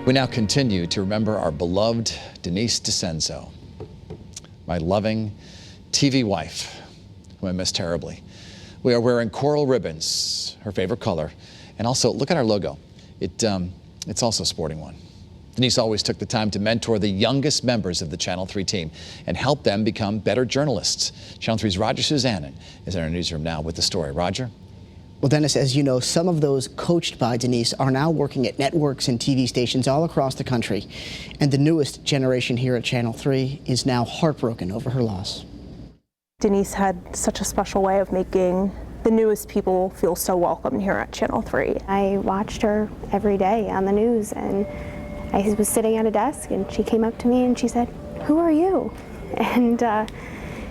We now continue to remember our beloved Denise DiCenzo, my loving TV wife, whom I miss terribly. We are wearing coral ribbons, her favorite color, and also look at our logo. It's also a sporting one. Denise always took the time to mentor the youngest members of the Channel 3 team and help them become better journalists. Channel 3's Roger Suzanen is in our newsroom now with the story. Roger? Well, Dennis, as you know, some of those coached by Denise are now working at networks and TV stations all across the country. And the newest generation here at Channel 3 is now heartbroken over her loss. Denise had such a special way of making the newest people feel so welcome here at Channel 3. I watched her every day on the news, and I was sitting at a desk and she came up to me and she said, "Who are you?" And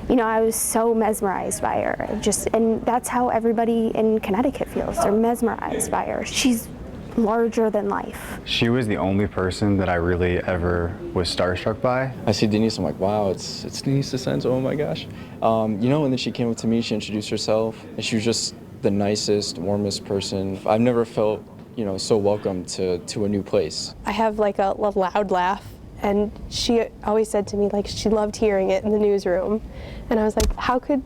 you know, I was so mesmerized by her. And that's how everybody in Connecticut feels. They're mesmerized by her. She's larger than life. She was the only person that I really ever was starstruck by. I see Denise, I'm like, wow, it's Denise DiCenzo, oh my gosh. You know, and then she came up to me, she introduced herself, and she was just the nicest, warmest person. I've never felt, you know, so welcome to a new place. I have like a loud laugh, and she always said to me, like, she loved hearing it in the newsroom. And I was like, how could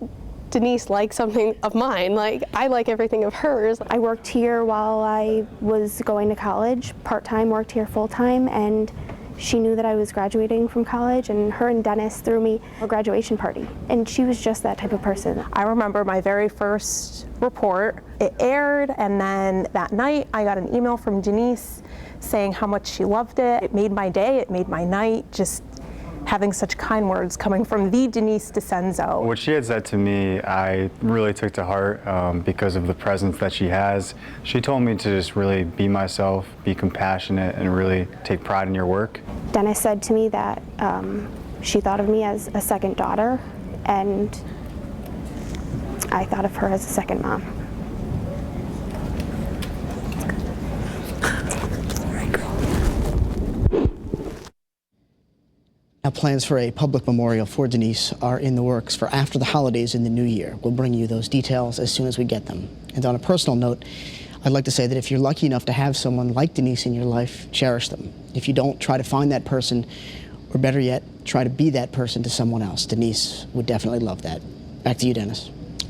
Denise like something of mine? Like, I like everything of hers. I worked here while I was going to college, part-time, worked here full-time, and she knew that I was graduating from college, and her and Dennis threw me a graduation party. And she was just that type of person. I remember my very first report. It aired, and then that night I got an email from Denise saying how much she loved it. It made my day, it made my night, just having such kind words coming from the Denise DiCenzo. What she had said to me, I really took to heart because of the presence that she has. She told me to just really be myself, be compassionate, and really take pride in your work. Dennis said to me that she thought of me as a second daughter, and I thought of her as a second mom. Now, plans for a public memorial for Denise are in the works for after the holidays in the new year. We'll bring you those details as soon as we get them. And on a personal note, I'd like to say that if you're lucky enough to have someone like Denise in your life, cherish them. If you don't, try to find that person, or better yet, try to be that person to someone else. Denise would definitely love that. Back to you, Dennis.